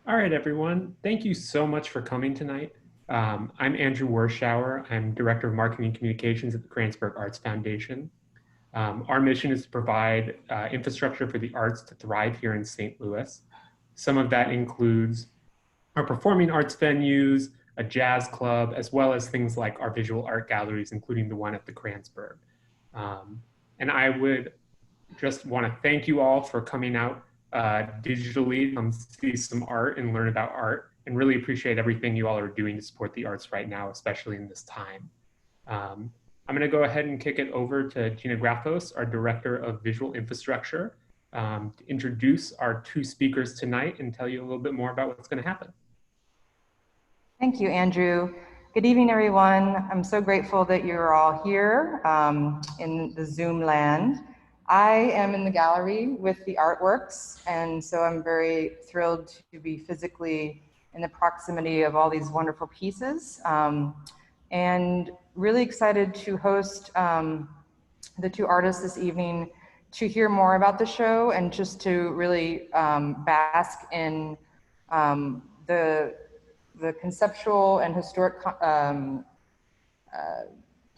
All right, everyone. Thank you so much for coming tonight. I'm Andrew Warschauer. I'm Director of Marketing and Communications at the Kranzberg Arts Foundation. Our mission is to provide infrastructure for the arts to thrive here in St. Louis. Some of that includes our performing arts venues, a jazz club, as well as things like our visual art galleries, including the one at the Kranzberg. And I would just want to thank you all for coming out digitally to come see some art and learn about art, and really appreciate everything you all are doing to support the arts right now, especially in this time. I'm going to go ahead and kick it over to Gina Grafos, our Director of Visual Infrastructure, to introduce our two speakers tonight and tell you a little bit more about what's going to happen. Thank you, Andrew. Good evening, everyone. I'm so grateful that you're all here in the Zoom land. I am in the gallery with the artworks, and so I'm very thrilled to be physically in the proximity of all these wonderful pieces, and really excited to host the two artists this evening to hear more about the show and just to really bask in the conceptual and historic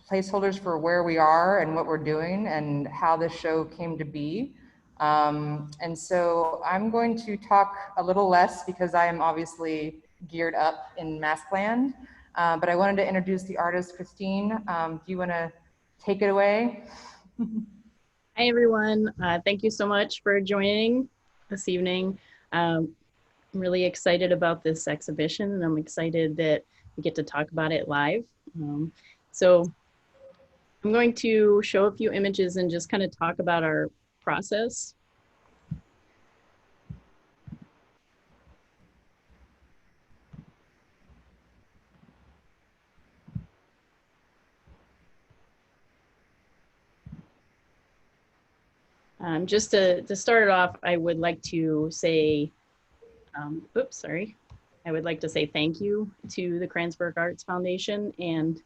placeholders for where we are and what we're doing and how this show came to be. And so I'm going to talk a little less because I am obviously geared up in Maskland, but I wanted to introduce the artist, Christine. Do you want to take it away? Hi, everyone. Thank you so much for joining this evening. I'm really excited about this exhibition, and I'm excited that we get to talk about it live. So I'm going to show a few images and just kind of talk about our process. Just to start it off, I would like to say, I would like to say thank you to the Kranzberg Arts Foundation and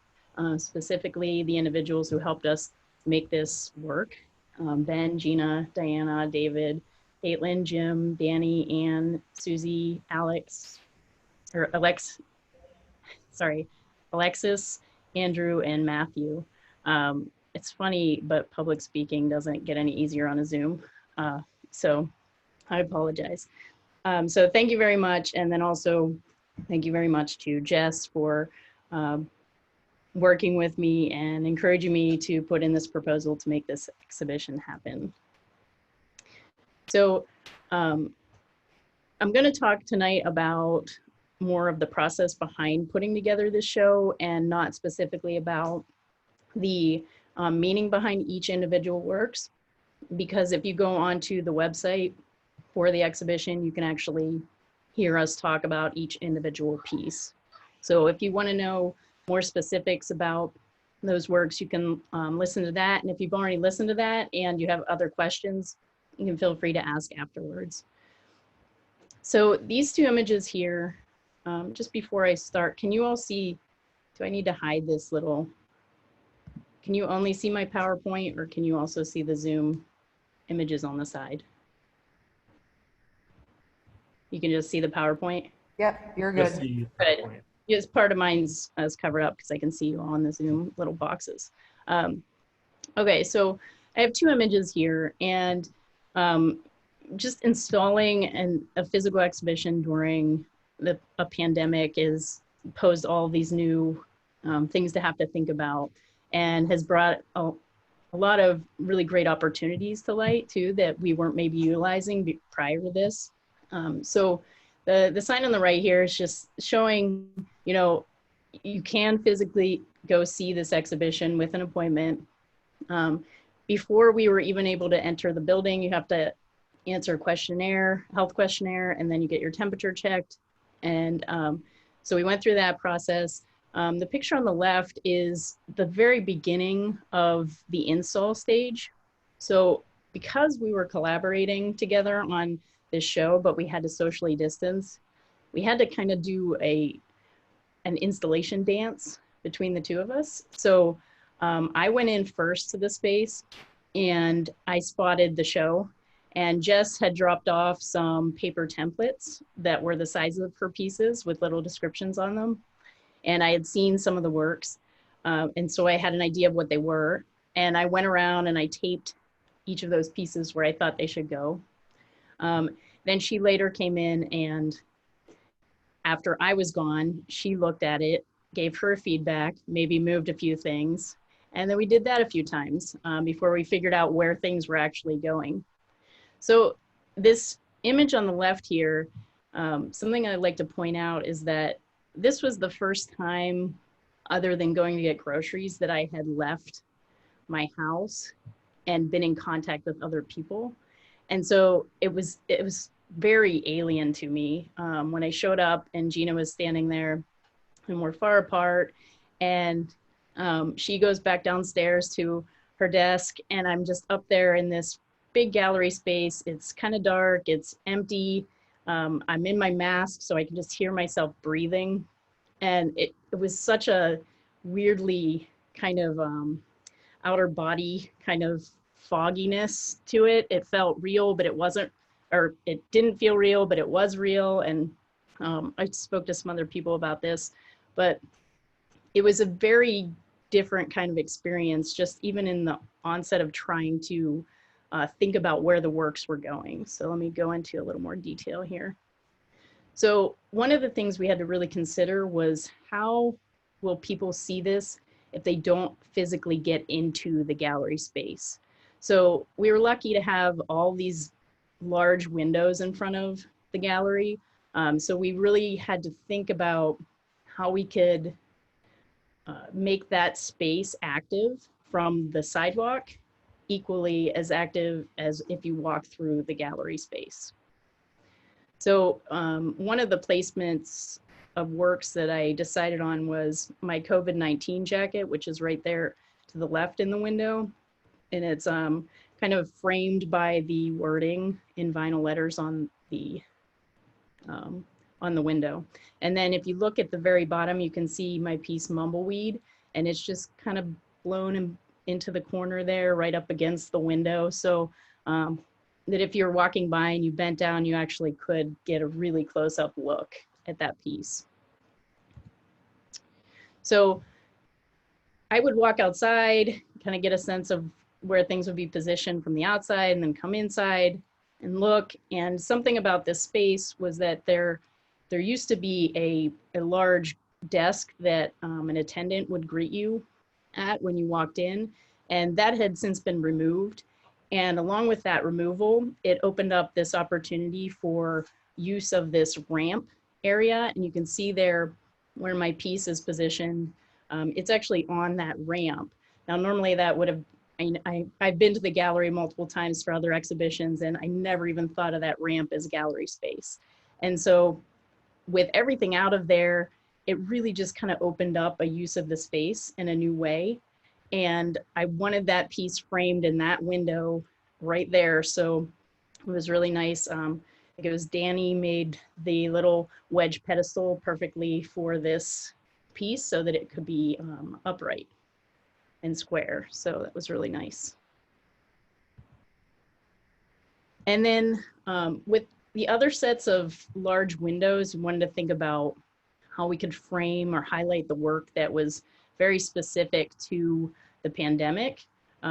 specifically the individuals who helped us make this work. Ben, Gina, Diana, David, Caitlin, Jim, Danny, Ann, Susie, Alexis, Andrew, and Matthew. It's funny, but public speaking doesn't get any easier on a Zoom. So I apologize. So thank you very much. And then also thank you very much to Jess for working with me and encouraging me to put in this proposal to make this exhibition happen. So I'm going to talk tonight about more of the process behind putting together this show and not specifically about the meaning behind each individual works, because if you go onto the website for the exhibition, you can actually hear us talk about each individual piece. So if you want to know more specifics about those works, you can listen to that. And if you've already listened to that and you have other questions, you can feel free to ask afterwards. So these two images here, just before I start, can you all see, do I need to hide this little, can you only see my PowerPoint or can you also see the Zoom images on the side? You can just see the PowerPoint? Yep, you're good. Good. Yes, part of mine's is covered up because I can see you on the Zoom little boxes. Okay, so I have two images here, and just installing a physical exhibition during a pandemic is posed all these new things to have to think about, and has brought a lot of really great opportunities to light too that we weren't maybe utilizing prior to this. So the sign on the right here is just showing, you know, you can physically go see this exhibition with an appointment. Before we were even able to enter the building, you have to answer a questionnaire, health questionnaire, and then you get your temperature checked. And so we went through that process. The picture on the left is the very beginning of the install stage. So because we were collaborating together on this show, but we had to socially distance, we had to kind of do an installation dance between the two of us. So I went in first to the space and I spotted the show, And Jess had dropped off some paper templates that were the size of her pieces with little descriptions on them. And I had seen some of the works. And so I had an idea of what they were. And I went around and I taped each of those pieces where I thought they should go. Then she later came in, and after I was gone, she looked at it, gave her feedback, maybe moved a few things. And then we did that a few times before we figured out where things were actually going. So this image on the left here, something I'd like to point out is that this was the first time, other than going to get groceries, that I had left my house and been in contact with other people. And so it was very alien to me when I showed up and Gina was standing there and we're far apart, and she goes back downstairs to her desk and I'm just up there in this big gallery space. It's kind of dark, it's empty. I'm in my mask so I can just hear myself breathing. And it was such a weirdly kind of outer body kind of fogginess to it. It felt real, but it wasn't, or it didn't feel real, but it was real. And I spoke to some other people about this, but it was a very different kind of experience, just even in the onset of trying to think about where the works were going. So let me go into a little more detail here. So one of the things we had to really consider was, how will people see this if they don't physically get into the gallery space? So we were lucky to have all these large windows in front of the gallery. So we really had to think about how we could make that space active from the sidewalk, equally as active as if you walk through the gallery space. So one of the placements of works that I decided on was my COVID-19 jacket, which is right there to the left in the window. And it's kind of framed by the wording in vinyl letters on the window. And then if you look at the very bottom, you can see my piece Mumbleweed, and it's just kind of blown into the corner there, right up against the window. So that if you're walking by and you bent down, you actually could get a really close-up look at that piece. So I would walk outside, kind of get a sense of where things would be positioned from the outside, and then come inside and look. And something about this space was that there used to be a large desk that an attendant would greet you at when you walked in, and that had since been removed. And along with that removal, it opened up this opportunity for use of this ramp area. And you can see there where my piece is positioned. It's actually on that ramp. Now, normally that would have, I've been to the gallery multiple times for other exhibitions, and I never even thought of that ramp as gallery space. And so with everything out of there, it really just kind of opened up a use of the space in a new way. And I wanted that piece framed in that window right there. So it was really nice. I think it was Danny made the little wedge pedestal perfectly for this piece so that it could be upright and square. So that was really nice. And then with the other sets of large windows, we wanted to think about how we could frame or highlight the work that was very specific to the pandemic,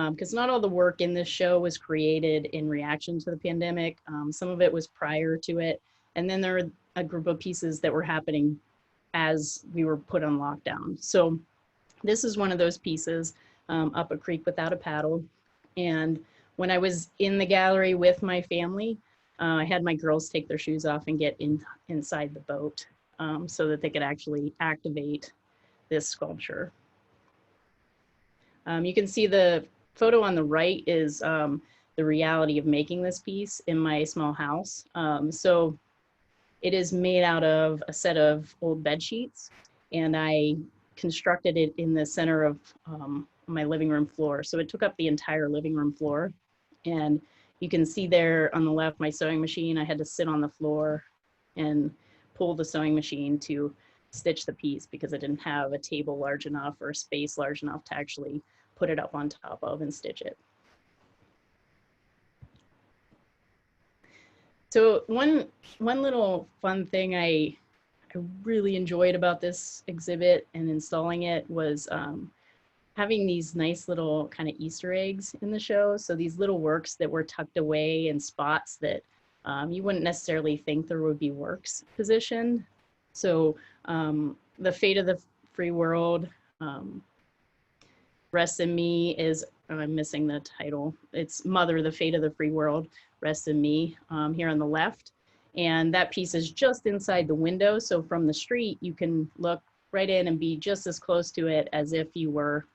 because not all the work in this show was created in reaction to the pandemic. Some of it was prior to it. And then there were a group of pieces that were happening as we were put on lockdown. So this is one of those pieces, Up a Creek Without a Paddle. And when I was in the gallery with my family, I had my girls take their shoes off and get inside the boat so that they could actually activate this sculpture. You can see the photo on the right is the reality of making this piece in my small house. So it is made out of a set of old bed sheets, and I constructed it in the center of my living room floor. So it took up the entire living room floor. And you can see there on the left, my sewing machine. I had to sit on the floor and pull the sewing machine to stitch the piece because I didn't have a table large enough or a space large enough to actually put it up on top of and stitch it. So one little fun thing I really enjoyed about this exhibit and installing it was having these nice little kind of Easter eggs in the show. So these little works that were tucked away in spots that you wouldn't necessarily think there would be works positioned. So the fate of the free world, Rest in Me is, I'm missing the title. It's Mother, the Fate of the Free World, Rest in Me, here on the left. And that piece is just inside the window. So from the street, you can look right in and be just as close to it as if you were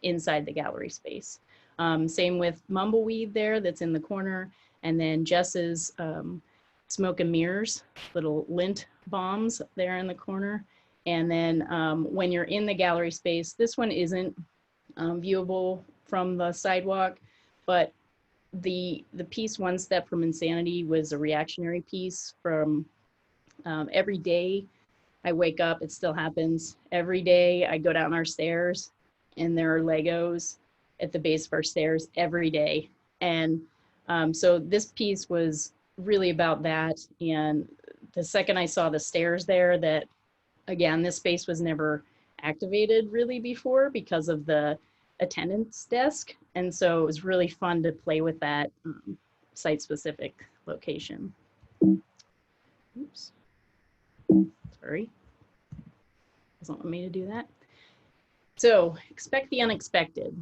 inside the gallery space. Same with Mumbleweed there, that's in the corner. And then Jess's Smoke and Mirrors, little lint bombs there in the corner. And then when you're in the gallery space, this one isn't viewable from the sidewalk, but the piece One Step from Insanity was a reactionary piece from every day I wake up, it still happens. Every day I go down our stairs and there are Legos at the base of our stairs every day. And so this piece was really about that. And the second I saw the stairs there, that again, this space was never activated really before because of the attendance desk. And so it was really fun to play with that site-specific location. Oops, sorry. Doesn't want me to do that. So expect the unexpected.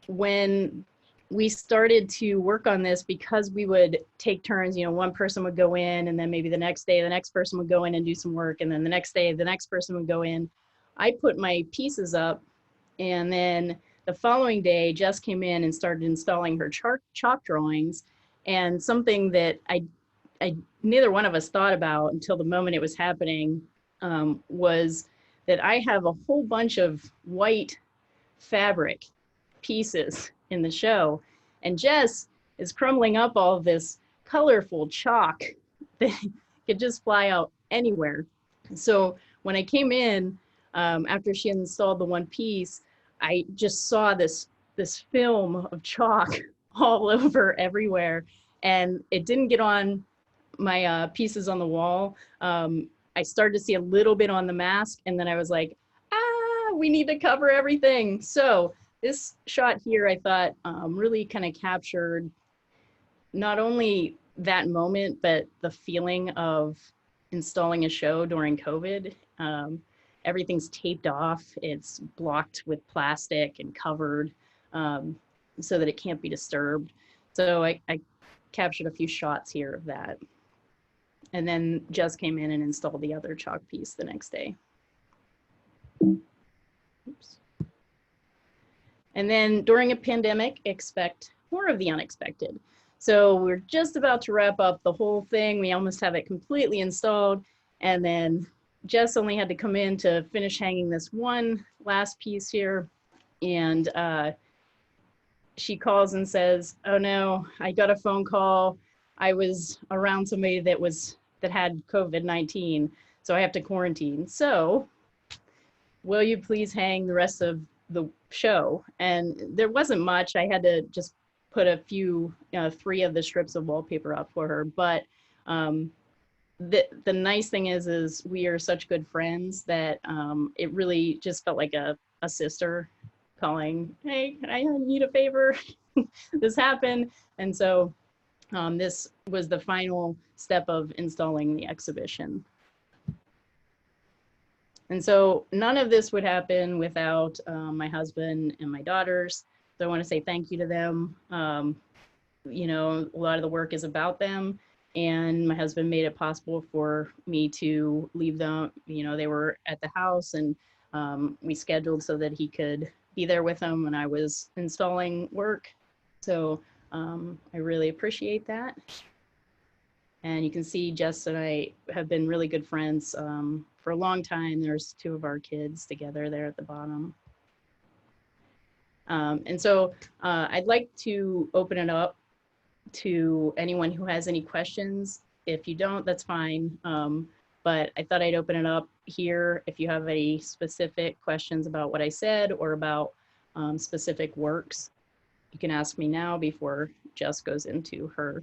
When we started to work on this, because we would take turns, you know, one person would go in and then maybe the next day, the next person would go in and do some work. And then the next day, the next person would go in. I put my pieces up, and then the following day, Jess came in and started installing her chalk drawings. And something that I neither one of us thought about until the moment it was happening was that I have a whole bunch of white fabric pieces in the show, and Jess is crumbling up all of this colorful chalk that could just fly out anywhere. So when I came in after she installed the one piece, I just saw this film of chalk all over everywhere, and it didn't get on my pieces on the wall. I started to see a little bit on the mask, and then I was like, we need to cover everything. So this shot here, I thought really kind of captured not only that moment, but the feeling of installing a show during COVID. Everything's taped off, it's blocked with plastic and covered so that it can't be disturbed. So I captured a few shots here of that. And then Jess came in and installed the other chalk piece the next day. Oops. And then during a pandemic, expect more of the unexpected. So we're just about to wrap up the whole thing. We almost have it completely installed. And then Jess only had to come in to finish hanging this one last piece here. And she calls and says, oh no, I got a phone call. I was around somebody that had COVID-19, so I have to quarantine. So will you please hang the rest of the show? And there wasn't much. I had to just put a few, 3 of the strips of wallpaper up for her. But the nice thing is we are such good friends that it really just felt like a sister calling, hey, I need a favor. This happened. And so this was the final step of installing the exhibition. And so none of this would happen without my husband and my daughters. So I want to say thank you to them. You know, a lot of the work is about them, and my husband made it possible for me to leave them. You know, they were at the house, and we scheduled so that he could be there with them when I was installing work. So I really appreciate that. And you can see Jess and I have been really good friends for a long time. There's 2 of our kids together there at the bottom. And so I'd like to open it up to anyone who has any questions. If you don't, that's fine. But I thought I'd open it up here if you have any specific questions about what I said or about specific works. you can ask me now before Jess goes into her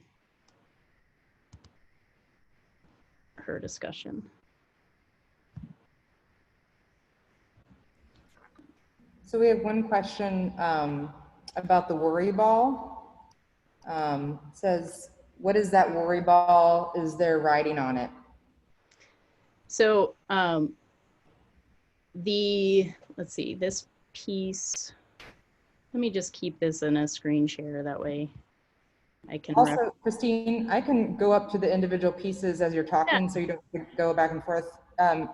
discussion. So we have one question about the worry ball. It says, what is that worry ball? Is there writing on it? So let's see, this piece, let me just keep this in a screen share, that way I can also, Christine, I can go up to the individual pieces as you're talking, yeah, so you don't have to go back and forth.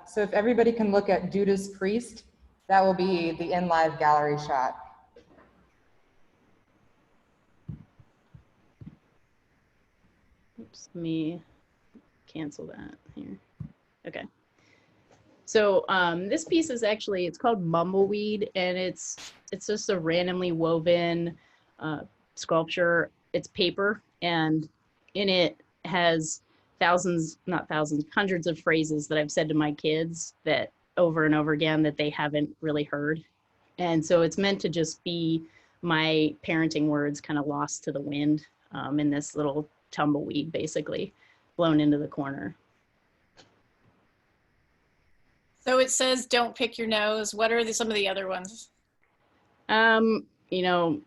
So if everybody can look at Duda's Priest, that will be the in live gallery shot. Oops, let me cancel that here. Okay. So this piece is actually, it's called Mumbleweed, and it's just a randomly woven sculpture. It's paper, and in it has thousands, not thousands, hundreds of phrases that I've said to my kids that over and over again that they haven't really heard. And so it's meant to just be my parenting words kind of lost to the wind in this little tumbleweed, basically, blown into the corner. So it says, don't pick your nose. What are some of the other ones? You know,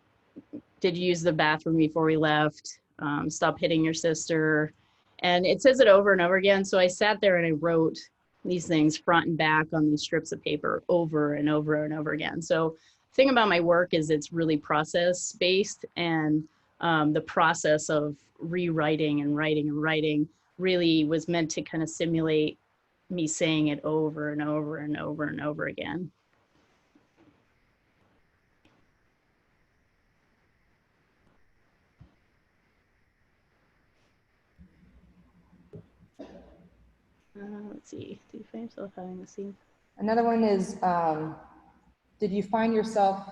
did you use the bathroom before we left? Stop hitting your sister. And it says it over and over again. So I sat there and I wrote these things front and back on these strips of paper over and over and over again. So the thing about my work is it's really process based, and the process of rewriting and writing and writing really was meant to kind of simulate me saying it over and over and over and over again. Let's see, do you find yourself having a scene? Another one is, did you find yourself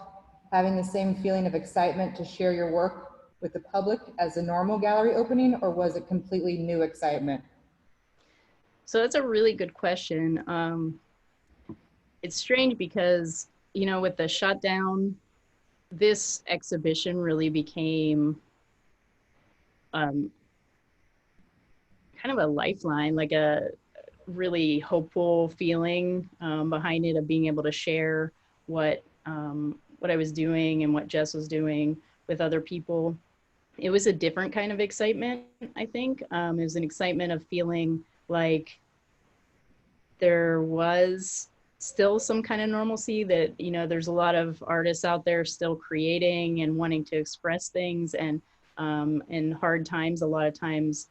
having the same feeling of excitement to share your work with the public as a normal gallery opening, or was it completely new excitement? So that's a really good question. It's strange because, you know, with the shutdown, this exhibition really became kind of a lifeline, like a really hopeful feeling behind it, of being able to share what I was doing and what Jess was doing with other people. It was a different kind of excitement, I think. It was an excitement of feeling like there was still some kind of normalcy, that, you know, there's a lot of artists out there still creating and wanting to express things, and in hard times, a lot of times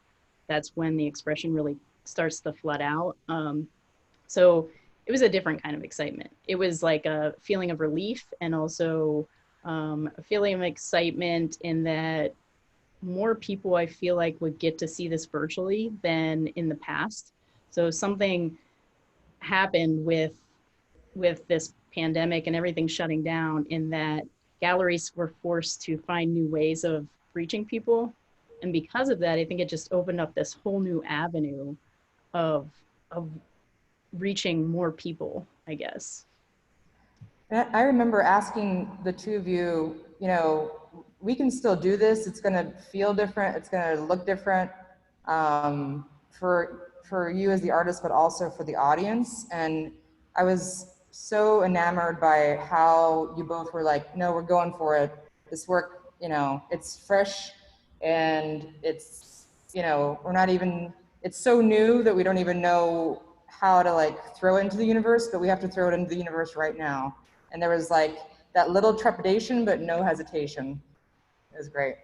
that's when the expression really starts to flood out. So it was a different kind of excitement. It was like a feeling of relief, and also a feeling of excitement in that more people, I feel like, would get to see this virtually than in the past. So something happened with this pandemic and everything shutting down, in that galleries were forced to find new ways of reaching people. And because of that, I think it just opened up this whole new avenue of reaching more people, I guess. I remember asking the two of you, you know, we can still do this. It's going to feel different. It's going to look different for you as the artist, but also for the audience. And I was so enamored by how you both were like, no, we're going for it. This work, you know, it's fresh, and it's, you know, we're not even, it's so new that we don't even know how to like throw it into the universe, but we have to throw it into the universe right now. And there was like that little trepidation, but no hesitation. It was great.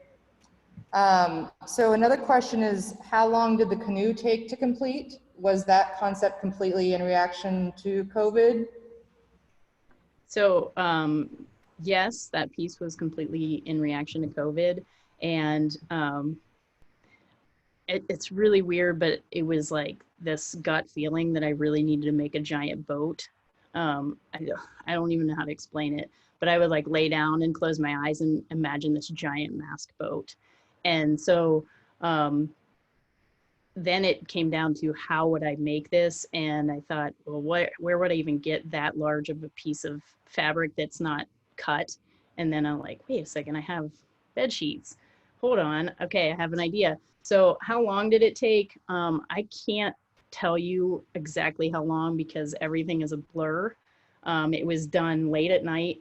So another question is, how long did the canoe take to complete? Was that concept completely in reaction to COVID? So yes, that piece was completely in reaction to COVID. And it's really weird, but it was like this gut feeling that I really needed to make a giant boat. I don't even know how to explain it, but I would like lay down and close my eyes and imagine this giant mask boat. And so then it came down to, how would I make this? And I thought, well, where would I even get that large of a piece of fabric that's not cut? And then I'm like, wait a second, I have bed sheets. Hold on. Okay, I have an idea. So how long did it take? I can't tell you exactly how long because everything is a blur. It was done late at night.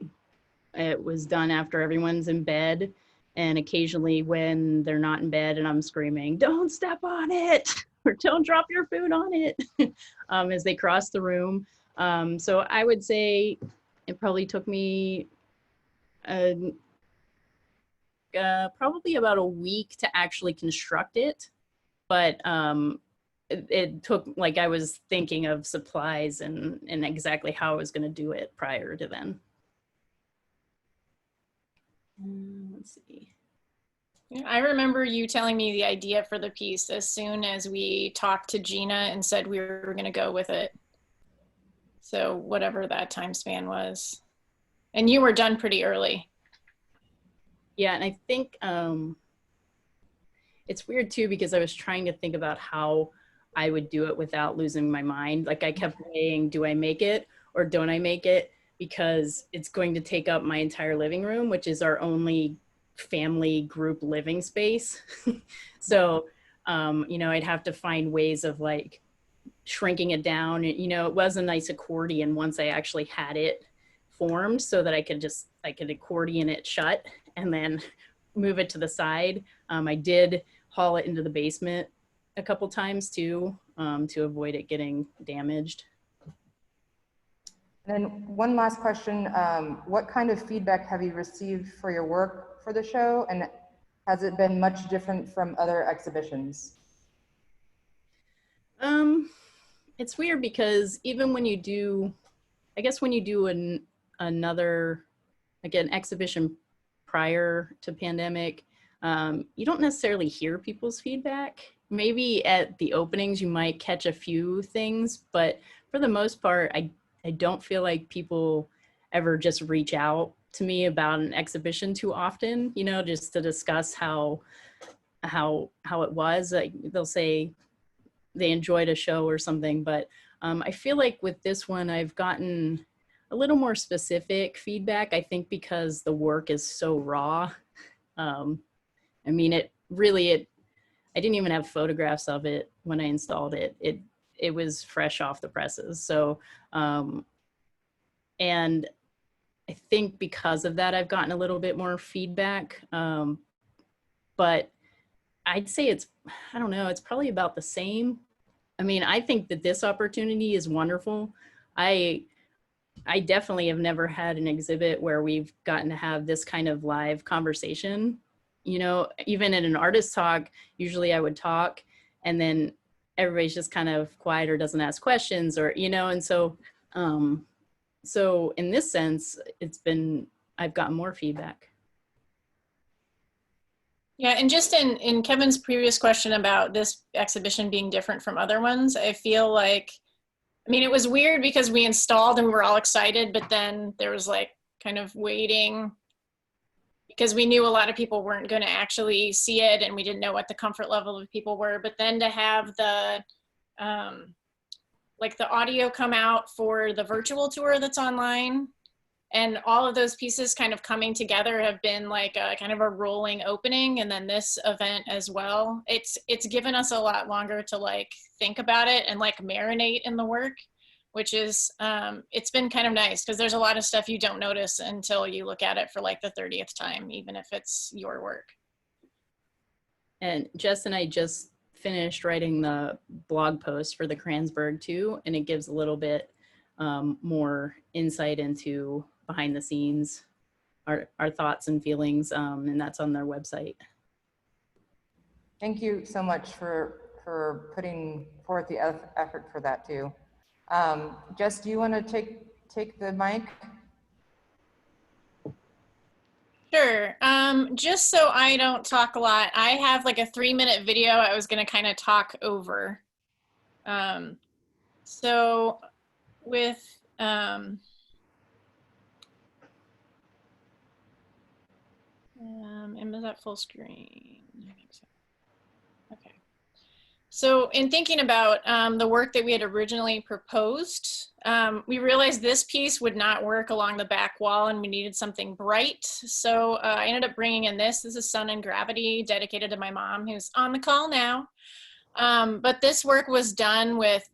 It was done after everyone's in bed, and occasionally when they're not in bed and I'm screaming, "Don't step on it," or "Don't drop your food on it," as they cross the room. So I would say it probably took me probably about a week to actually construct it, but it took, like, I was thinking of supplies and exactly how I was going to do it prior to then. Let's see. Yeah, I remember you telling me the idea for the piece as soon as we talked to Gina and said we were going to go with it. So whatever that time span was. And you were done pretty early. Yeah, and I think it's weird too because I was trying to think about how I would do it without losing my mind. Like I kept saying, do I make it or don't I make it? Because it's going to take up my entire living room, which is our only family group living space. So, you know, I'd have to find ways of like shrinking it down. You know, it was a nice accordion once I actually had it formed so that I could accordion it shut and then move it to the side. I did haul it into the basement a couple times too, to avoid it getting damaged. And then one last question, what kind of feedback have you received for your work for the show? And has it been much different from other exhibitions? It's weird because even when you do, I guess when you do another, again, exhibition prior to pandemic, you don't necessarily hear people's feedback. Maybe at the openings you might catch a few things, but for the most part, I don't feel like people ever just reach out to me about an exhibition too often, you know, just to discuss how it was. Like they'll say they enjoyed a show or something, but I feel like with this one, I've gotten a little more specific feedback, I think because the work is so raw. I mean, I didn't even have photographs of it when I installed it. It was fresh off the presses. So, and I think because of that, I've gotten a little bit more feedback. But I'd say I don't know, it's probably about the same. I mean, I think that this opportunity is wonderful. I definitely have never had an exhibit where we've gotten to have this kind of live conversation. You know, even in an artist talk, usually I would talk and then everybody's just kind of quiet or doesn't ask questions or, you know, and so, so in this sense, I've gotten more feedback. Yeah, and just in Kevin's previous question about this exhibition being different from other ones, I feel like, I mean, it was weird because we installed and we were all excited, but then there was like kind of waiting because we knew a lot of people weren't going to actually see it and we didn't know what the comfort level of people were. But then to have the, like the audio come out for the virtual tour that's online, and all of those pieces kind of coming together have been like a kind of a rolling opening, and then this event as well. It's given us a lot longer to like think about it and like marinate in the work, which is, it's been kind of nice because there's a lot of stuff you don't notice until you look at it for like the 30th time, even if it's your work. And Jess and I just finished writing the blog post for the Kranzberg too, and it gives a little bit more insight into behind the scenes, our thoughts and feelings, and that's on their website. Thank you so much for putting forth the effort for that too. Jess, do you want to take the mic? Sure. Just so I don't talk a lot, I have like a 3-minute video I was going to kind of talk over. So with, and was that full screen? I think so. Okay. So in thinking about the work that we had originally proposed We realized this piece would not work along the back wall and we needed something bright. So I ended up bringing in this. This is Sun and Gravity, dedicated to my mom, who's on the call now. But this work was done with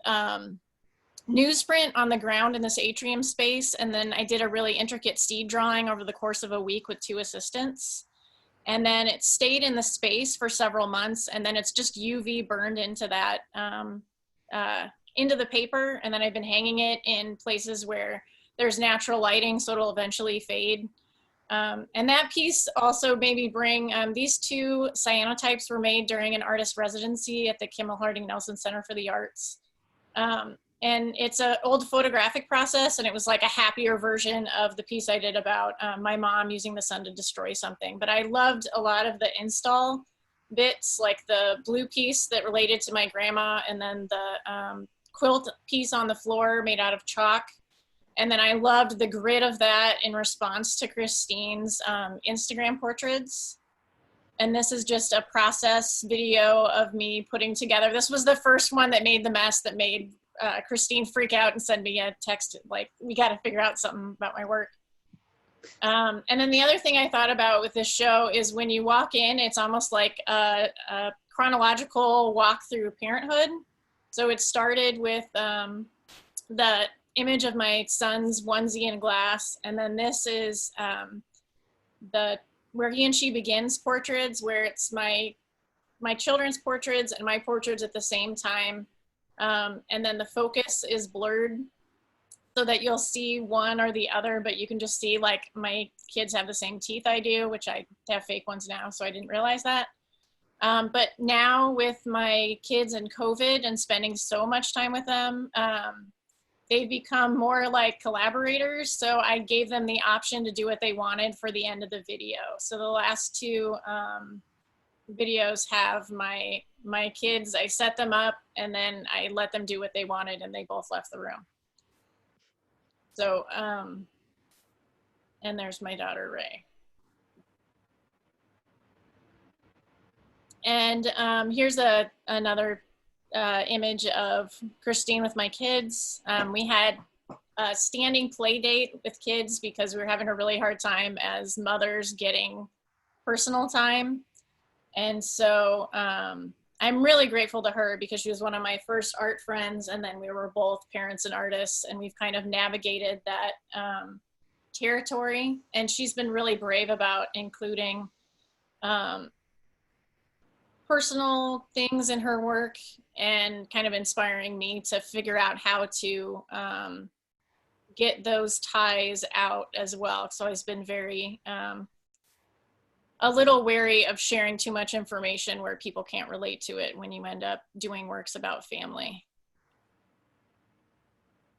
newsprint on the ground in this atrium space. And then I did a really intricate seed drawing over the course of a week with 2 assistants. And then it stayed in the space for several months. And then it's just UV burned into that, into the paper. And then I've been hanging it in places where there's natural lighting, so it'll eventually fade. And that piece also made me bring, these 2 cyanotypes were made during an artist residency at the Kimmel Harding Nelson Center for the Arts. And it's an old photographic process, and it was like a happier version of the piece I did about my mom using the sun to destroy something. But I loved a lot of the install bits, like the blue piece that related to my grandma, and then the quilt piece on the floor made out of chalk. And then I loved the grid of that in response to Christine's Instagram portraits. And this is just a process video of me putting together. This was the first one that made the mess that made Christine freak out and send me a text like, we got to figure out something about my work. And then the other thing I thought about with this show is when you walk in, it's almost like a chronological walk through parenthood. So it started with the image of my son's onesie and glass. And then this is where he and she begins portraits, where it's my children's portraits and my portraits at the same time. And then the focus is blurred so that you'll see one or the other, but you can just see like my kids have the same teeth I do, which I have fake ones now, so I didn't realize that. But now with my kids and COVID and spending so much time with them, they've become more like collaborators. So I gave them the option to do what they wanted for the end of the video. So the last 2 videos have my kids, I set them up and then I let them do what they wanted and they both left the room. So, and there's my daughter, Ray. And here's another image of Christine with my kids. We had a standing play date with kids because we were having a really hard time as mothers getting personal time. And so I'm really grateful to her because she was one of my first art friends, and then we were both parents and artists, and we've kind of navigated that territory. And she's been really brave about including personal things in her work and kind of inspiring me to figure out how to get those ties out as well. So I've been very a little wary of sharing too much information where people can't relate to it when you end up doing works about family.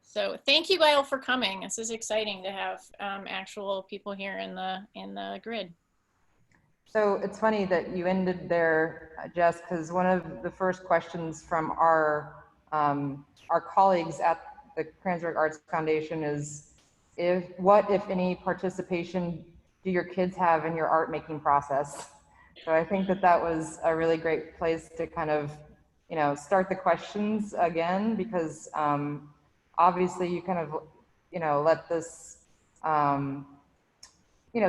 So thank you, Gail, for coming. This is exciting to have actual people here in the grid. So it's funny that you ended there, Jess, because one of the first questions from our colleagues at the Kranzberg Arts Foundation is, what, if any, participation do your kids have in your art making process? So I think that was a really great place to kind of, start the questions again, because obviously you kind of, let this,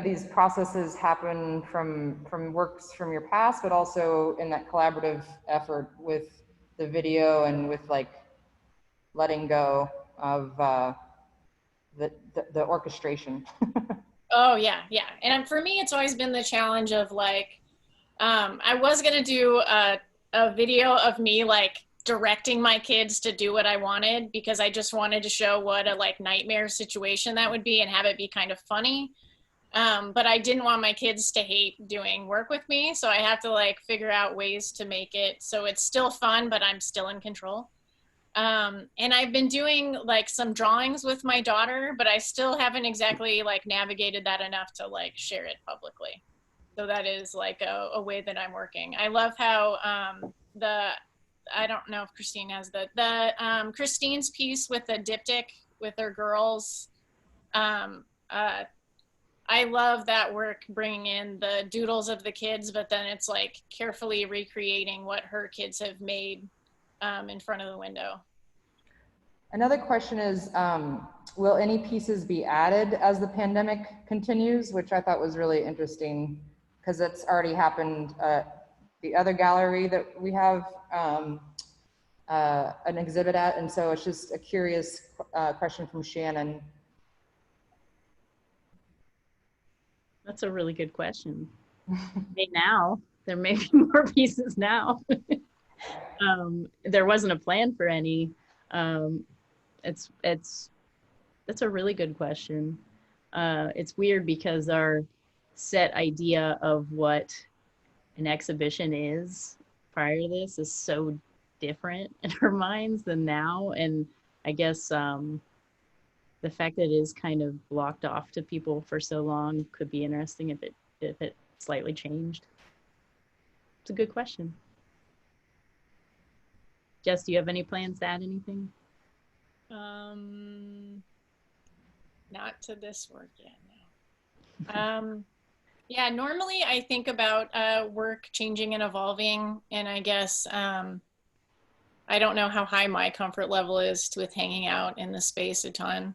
these processes happen from works from your past, but also in that collaborative effort with the video and with like letting go of the orchestration. Oh yeah, yeah. And for me, it's always been the challenge of like, I was gonna do a video of me like directing my kids to do what I wanted, because I just wanted to show what a like nightmare situation that would be and have it be kind of funny. But I didn't want my kids to hate doing work with me. So I have to like figure out ways to make it so it's still fun, but I'm still in control. And I've been doing like some drawings with my daughter, but I still haven't exactly like navigated that enough to like share it publicly. So that is like a way that I'm working. I love how I don't know if Christine has Christine's piece with the diptych with her girls. I love that work, bringing in the doodles of the kids, but then it's like carefully recreating what her kids have made in front of the window. Another question is, will any pieces be added as the pandemic continues? Which I thought was really interesting because it's already happened at the other gallery that we have an exhibit at. And so it's just a curious question from Shannon. That's a really good question. Maybe now, there may be more pieces now. There wasn't a plan for any. That's a really good question. It's weird because our set idea of what an exhibition is prior to this is so different in our minds than now. And I guess the fact that it is kind of blocked off to people for so long could be interesting if it slightly changed. It's a good question. Jess, do you have any plans to add anything? Not to this work yet, no. Yeah, normally I think about work changing and evolving, and I guess I don't know how high my comfort level is with hanging out in the space a ton.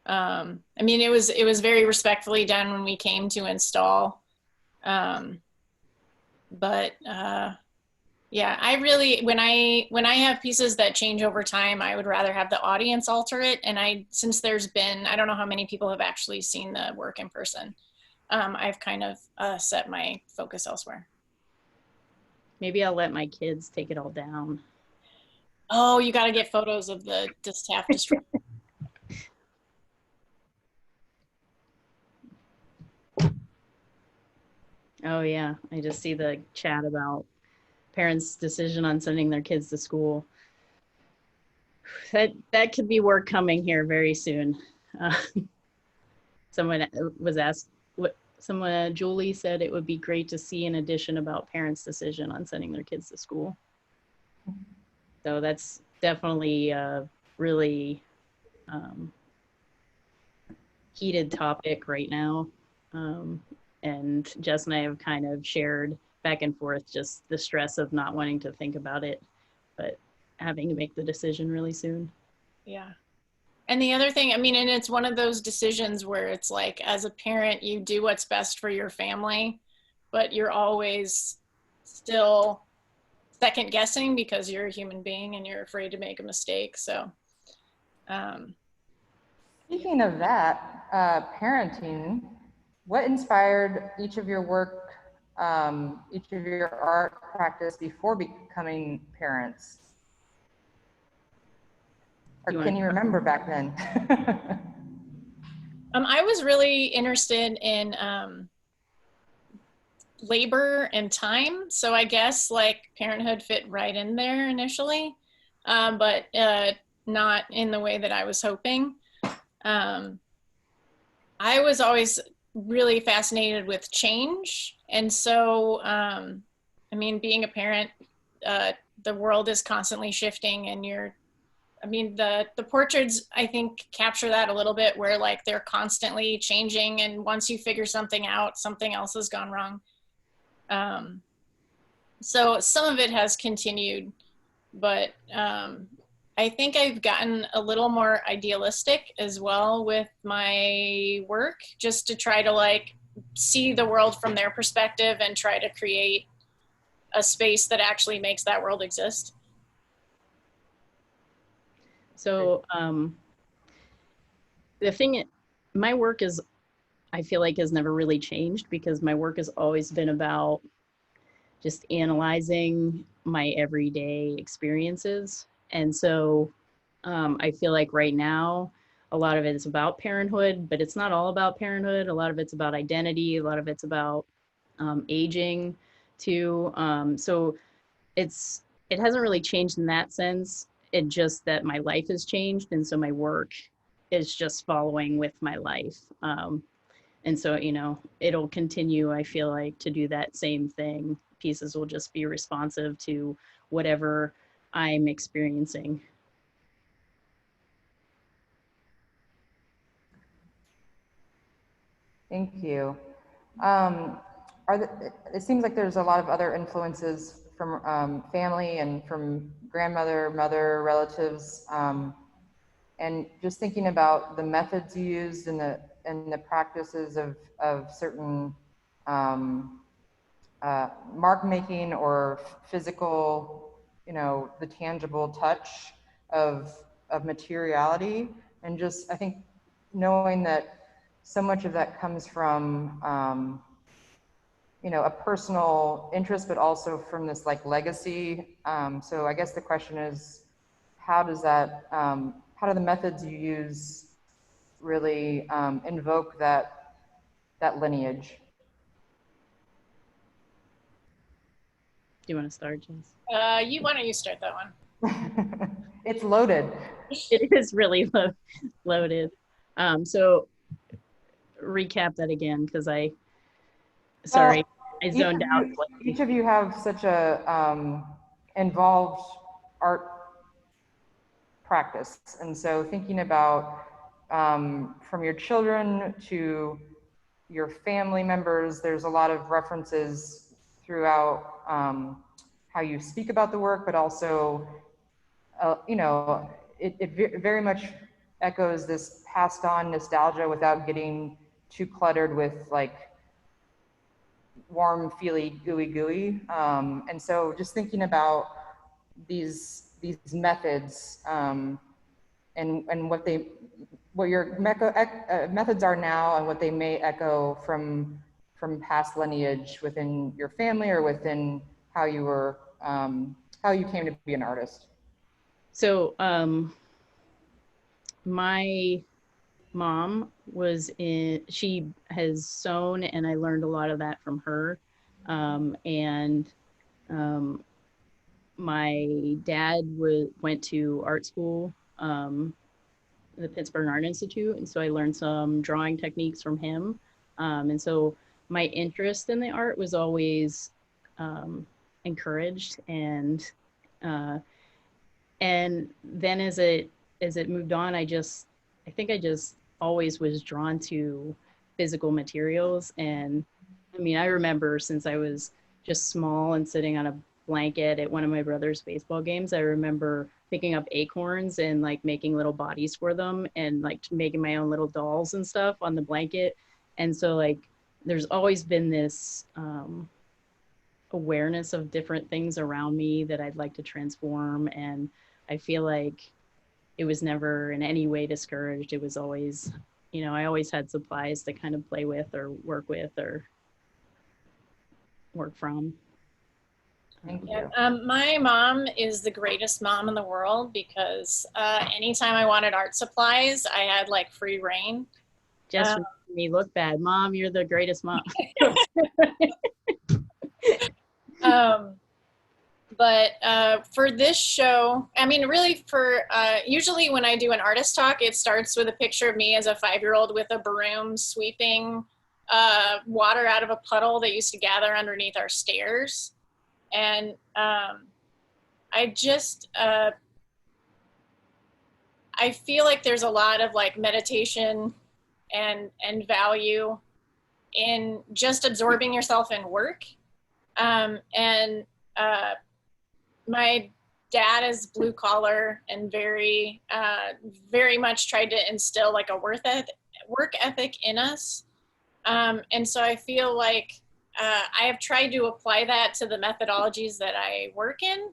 I mean, it was very respectfully done when we came to install, but yeah, I really, when I have pieces that change over time, I would rather have the audience alter it. And since there's been, I don't know how many people have actually seen the work in person. I've kind of set my focus elsewhere. Maybe I'll let my kids take it all down. Oh, you got to get photos of the staff destruction. Oh yeah, I just see the chat about parents' decision on sending their kids to school. That could be work coming here very soon. Someone was asked, Julie said it would be great to see an edition about parents' decision on sending their kids to school. So that's definitely a really heated topic right now. And Jess and I have kind of shared back and forth just the stress of not wanting to think about it, but having to make the decision really soon. Yeah. And the other thing, I mean, and it's one of those decisions where it's like, as a parent, you do what's best for your family, but you're always still second guessing because you're a human being and you're afraid to make a mistake. So, Speaking of that, parenting, what inspired each of your work, each of your art practice before becoming parents? Or can you remember back then? I was really interested in labor and time. So I guess like parenthood fit right in there initially, but not in the way that I was hoping. I was always really fascinated with change. And so, I mean, being a parent, the world is constantly shifting and I mean, the portraits, I think, capture that a little bit where like they're constantly changing. And once you figure something out, something else has gone wrong. So some of it has continued, but I think I've gotten a little more idealistic as well with my work, just to try to like see the world from their perspective and try to create a space that actually makes that world exist. So the thing, my work is, I feel like has never really changed because my work has always been about just analyzing my everyday experiences. And so I feel like right now, a lot of it is about parenthood, but it's not all about parenthood. A lot of it's about identity. A lot of it's about aging too. So it hasn't really changed in that sense. It just that my life has changed. And so my work is just following with my life. And so, you know, it'll continue, I feel like, to do that same thing. Pieces will just be responsive to whatever I'm experiencing. Thank you. It seems like there's a lot of other influences from family and from grandmother, mother, relatives and just thinking about the methods you used and the practices of certain mark making or physical, the tangible touch of materiality, and just, I think, knowing that so much of that comes from a personal interest, but also from this like legacy. So I guess the question is, how do the methods you use really invoke that lineage? Do you want to start, Jess? Why don't you start that one? It's loaded. It is really loaded. So recap that again, because I zoned out. Each of you have such a involved art practice. And so thinking about from your children to your family members, there's a lot of references throughout how you speak about the work, but also, it very much echoes this passed on nostalgia without getting too cluttered with like warm, feely, gooey. And so just thinking about these methods and what your methods are now and what they may echo from past lineage within your family or within how you were how you came to be an artist. So my mom she has sewn, and I learned a lot of that from her. My dad went to art school, the Pittsburgh Art Institute, and so I learned some drawing techniques from him. And so my interest in the art was always encouraged, and then as it moved on, I think I just always was drawn to physical materials. And I mean, I remember since I was just small and sitting on a blanket at one of my brother's baseball games, I remember picking up acorns and like making little bodies for them and like making my own little dolls and stuff on the blanket. And so like there's always been this awareness of different things around me that I'd like to transform. And I feel like it was never in any way discouraged. It was always, I always had supplies to kind of play with or work from. Thank you. My mom is the greatest mom in the world because anytime I wanted art supplies, I had like free reign. Just for me look bad. Mom, you're the greatest mom. But for this show, I mean, really usually when I do an artist talk, it starts with a picture of me as a 5-year-old with a broom sweeping water out of a puddle that used to gather underneath our stairs. And I feel like there's a lot of like meditation and value in just absorbing yourself in work. My dad is blue collar and very much tried to instill like a work ethic in us. And so I feel like I have tried to apply that to the methodologies that I work in,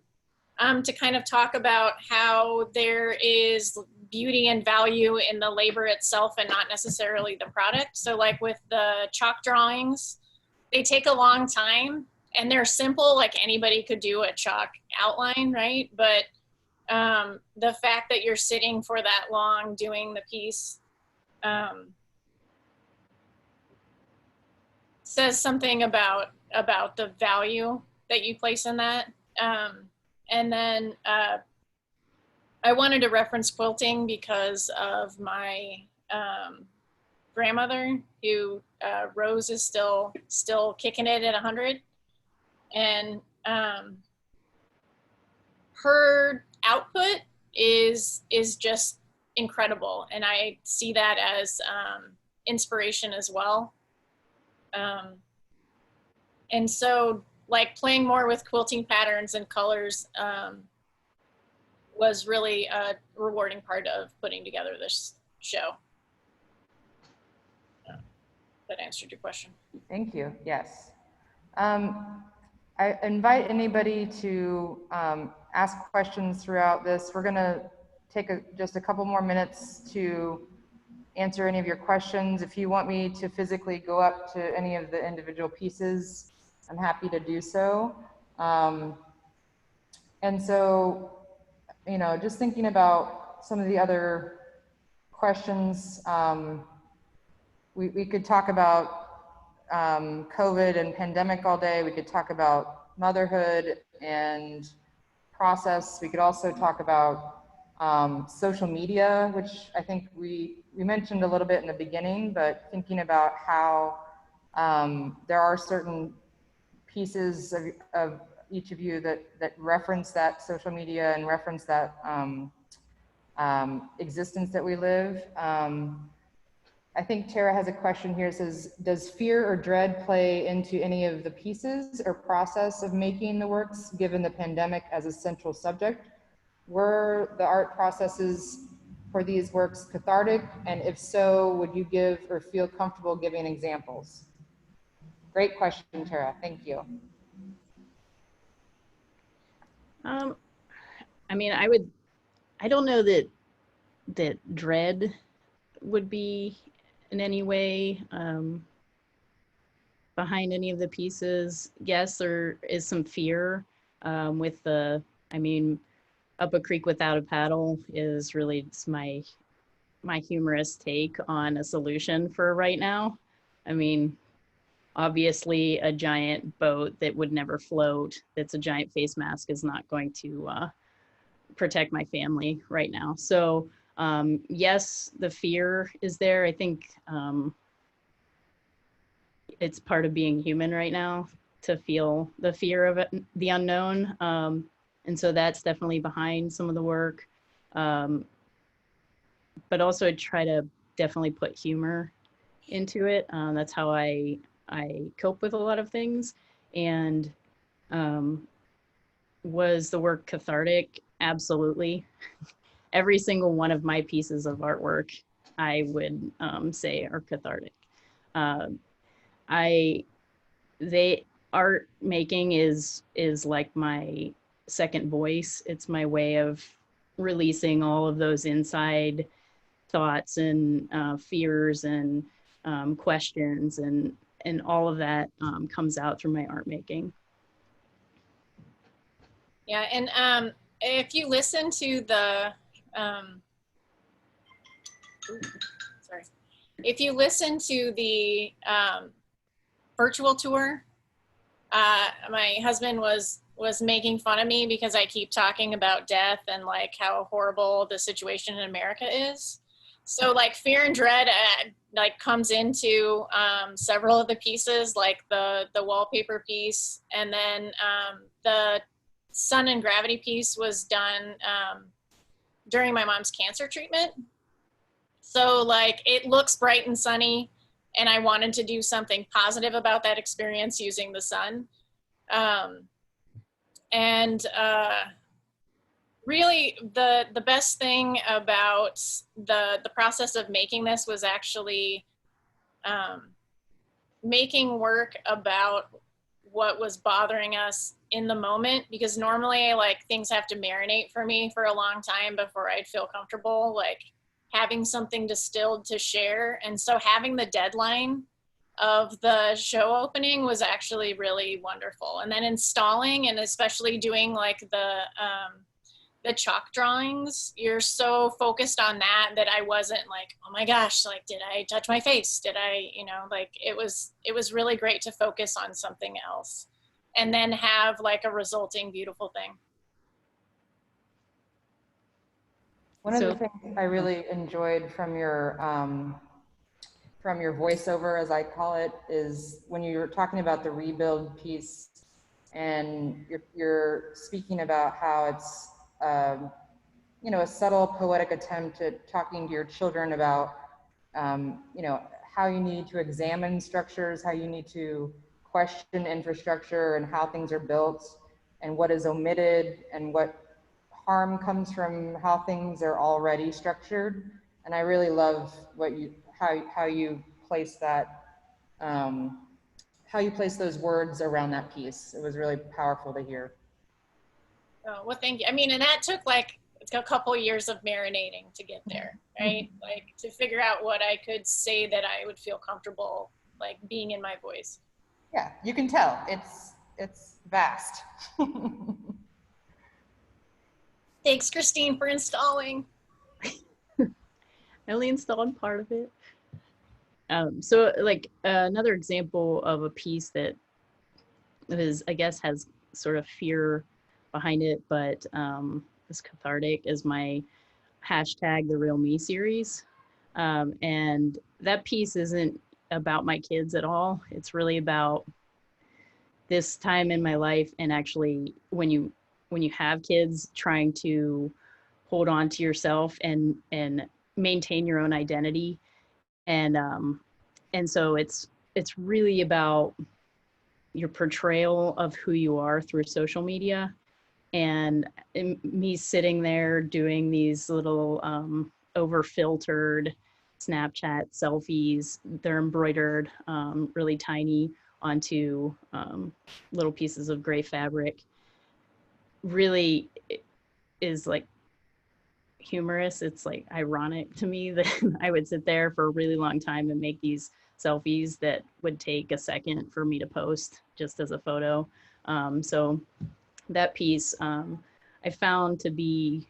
to kind of talk about how there is beauty and value in the labor itself and not necessarily the product. So like with the chalk drawings, they take a long time and they're simple, like anybody could do a chalk outline, right? But the fact that you're sitting for that long doing the piece says something about the value that you place in that. And then I wanted to reference quilting because of my grandmother, who Rose is still kicking it at 100. And her output is just incredible, and I see that as inspiration as well. And so like playing more with quilting patterns and colors was really a rewarding part of putting together this show. That answered your question. Thank you. Yes. I invite anybody to ask questions throughout this. We're going to take just a couple more minutes to answer any of your questions. If you want me to physically go up to any of the individual pieces, I'm happy to do so. And so, you know, just thinking about some of the other questions, we could talk about COVID and pandemic all day. We could talk about motherhood and process. We could also talk about social media, which I think we mentioned a little bit in the beginning, but thinking about how there are certain pieces of each of you that reference that social media and reference that existence that we live. I think Tara has a question here. It says, does fear or dread play into any of the pieces or process of making the works, given the pandemic as a central subject? Were the art processes for these works cathartic? And if so, would you give or feel comfortable giving examples? Great question, Tara. Thank you. I mean, I don't know that dread would be in any way behind any of the pieces. Yes, there is some fear with the, I mean, Up a Creek Without a Paddle is really just my humorous take on a solution for right now. I mean, obviously a giant boat that would never float, that's a giant face mask, is not going to protect my family right now. So yes, the fear is there. I think it's part of being human right now to feel the fear of it, the unknown. And so that's definitely behind some of the work. But also I try to definitely put humor into it. That's how I cope with a lot of things. And was the work cathartic? Absolutely. Every single one of my pieces of artwork, I would say, are cathartic. Art making is like my second voice. It's my way of releasing all of those inside thoughts and fears and questions, and all of that comes out through my art making. Yeah, and if you listen to the, sorry, if you listen to the virtual tour, my husband was making fun of me because I keep talking about death and like how horrible the situation in America is. So like fear and dread like comes into several of the pieces, like the wallpaper piece, and then the sun and gravity piece was done during my mom's cancer treatment. So like it looks bright and sunny, and I wanted to do something positive about that experience using the sun. Really the best thing about the process of making this was actually making work about what was bothering us in the moment, because normally like things have to marinate for me for a long time before I'd feel comfortable like having something distilled to share. And so having the deadline of the show opening was actually really wonderful. And then installing, and especially doing like the chalk drawings, you're so focused on that I wasn't like, oh my gosh, like, did I touch my face? Did I, you know, like it was really great to focus on something else and then have like a resulting beautiful thing. One of the things I really enjoyed from your voiceover, as I call it, is when you were talking about the rebuild piece, and you're speaking about how it's you know, a subtle poetic attempt at talking to your children about you know, how you need to examine structures, how you need to question infrastructure and how things are built, and what is omitted and what harm comes from how things are already structured. And I really love what how you place that, how you place those words around that piece. It was really powerful to hear. Oh, well, thank you. I mean, and that took like a couple years of marinating to get there, right? Like to figure out what I could say that I would feel comfortable like being in my voice. Yeah, you can tell it's vast. Thanks, Christine, for installing. I only installed part of it. So like another example of a piece that is, I guess, has sort of fear behind it, but is cathartic, is my hashtag the real me series. And that piece isn't about my kids at all. It's really about this time in my life, and actually when you have kids, trying to hold on to yourself and maintain your own identity. And so it's really about your portrayal of who you are through social media, and me sitting there doing these little over filtered Snapchat selfies. They're embroidered really tiny onto little pieces of gray fabric. Really is like humorous. It's like ironic to me that I would sit there for a really long time and make these selfies that would take a second for me to post just as a photo. So that piece I found to be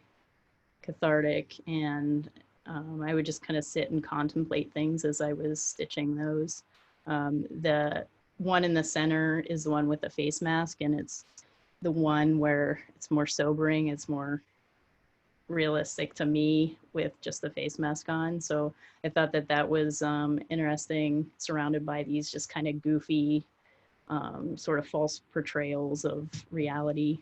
cathartic, and I would just kind of sit and contemplate things as I was stitching those. The one in the center is the one with the face mask, and it's the one where it's more sobering, it's more realistic to me with just the face mask on. So I thought that that was interesting, surrounded by these just kind of goofy sort of false portrayals of reality.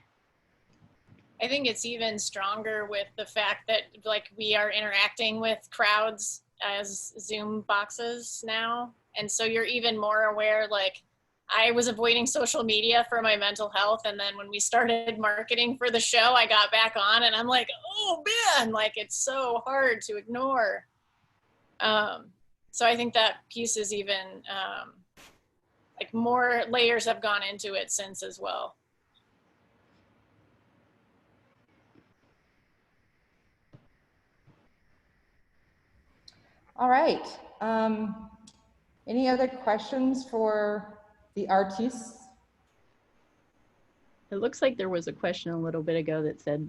I think it's even stronger with the fact that like we are interacting with crowds as Zoom boxes now. And so you're even more aware, like I was avoiding social media for my mental health. And then when we started marketing for the show, I got back on and I'm like, oh man, like it's so hard to ignore. So I think that piece is even like more layers have gone into it since as well. All right. Any other questions for the artists? It looks like there was a question a little bit ago that said,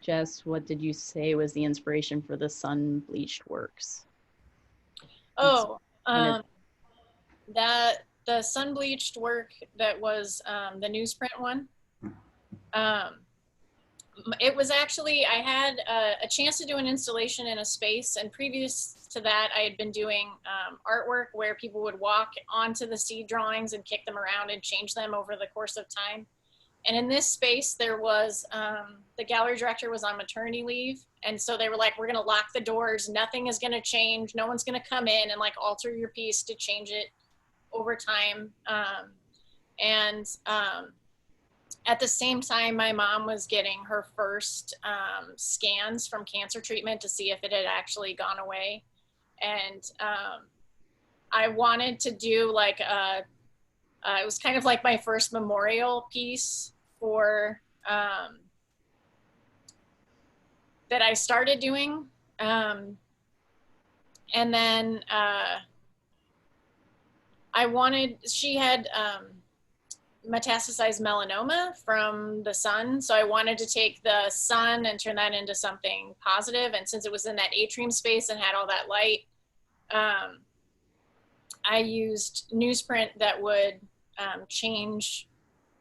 Jess, what did you say was the inspiration for the sun bleached works? Oh, that the sun bleached work that was the newsprint one. It was actually, I had a chance to do an installation in a space, and previous to that, I had been doing artwork where people would walk onto the seed drawings and kick them around and change them over the course of time. And in this space, there was, the gallery director was on maternity leave. And so they were like, we're gonna lock the doors, nothing is gonna change, no one's gonna come in and like alter your piece to change it over time. At the same time, my mom was getting her first scans from cancer treatment to see if it had actually gone away. And I wanted to do like it was kind of like my first memorial piece for that I started doing. And then she had metastasized melanoma from the sun. So I wanted to take the sun and turn that into something positive. And since it was in that atrium space and had all that light, I used newsprint that would change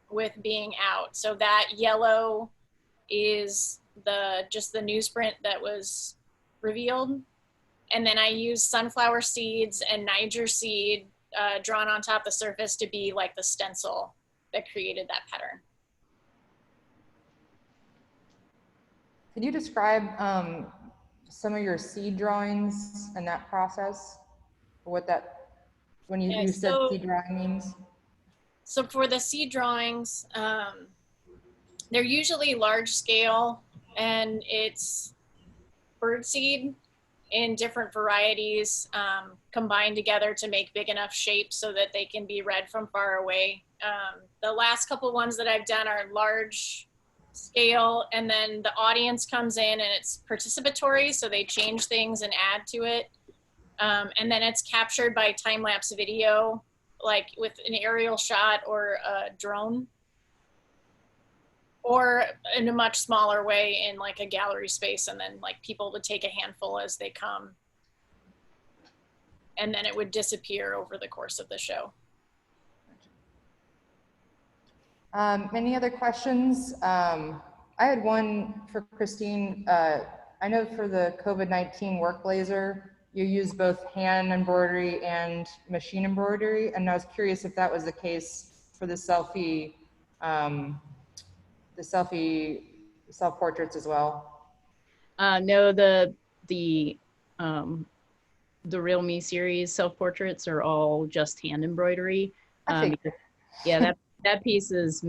with being out. So that yellow is just the newsprint that was revealed. And then I used sunflower seeds and Niger seed drawn on top of the surface to be like the stencil that created that pattern. Could you describe some of your seed drawings and that process? What that, when you said seed drawing means? So for the seed drawings, they're usually large scale, and it's birdseed in different varieties combined together to make big enough shapes so that they can be read from far away. The last couple ones that I've done are large scale, and then the audience comes in and it's participatory, so they change things and add to it. And then it's captured by time-lapse video, like with an aerial shot or a drone, or in a much smaller way in like a gallery space, and then like people would take a handful as they come, and then it would disappear over the course of the show. Any other questions? I had one for Christine. I know for the COVID-19 work blazer, you use both hand embroidery and machine embroidery, and I was curious if that was the case for the selfie self-portraits as well. No, the Real Me series self-portraits are all just hand embroidery. Yeah, that piece was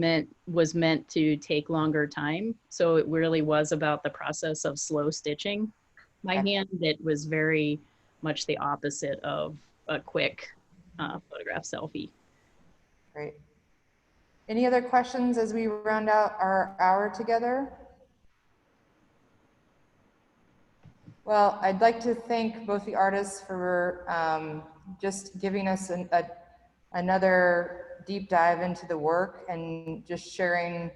meant to take longer time. So it really was about the process of slow stitching by hand. It was very much the opposite of a quick photograph selfie. Great. Any other questions as we round out our hour together? Well, I'd like to thank both the artists for just giving us another deep dive into the work and just sharing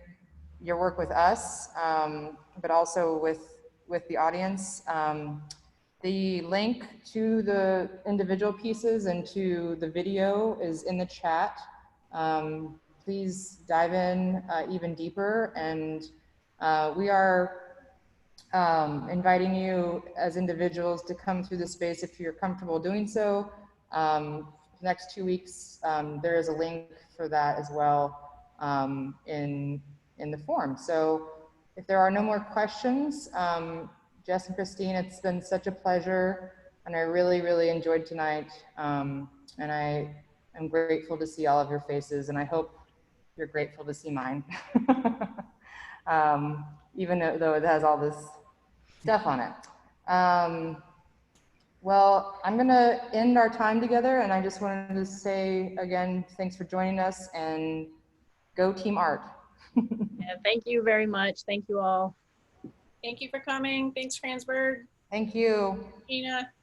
your work with us, but also with the audience. The link to the individual pieces and to the video is in the chat. Please dive in even deeper, and we are inviting you as individuals to come through the space if you're comfortable doing so. The next 2 weeks, there is a link for that as well in the form. So if there are no more questions, Jess and Christine, it's been such a pleasure, and I really, really enjoyed tonight. And I am grateful to see all of your faces, and I hope you're grateful to see mine, even though it has all this stuff on it. Well, I'm gonna end our time together, and I just wanted to say again, thanks for joining us, and go Team Art. Yeah, thank you very much. Thank you all. Thank you for coming. Thanks, Kranzberg. Thank you. Gina.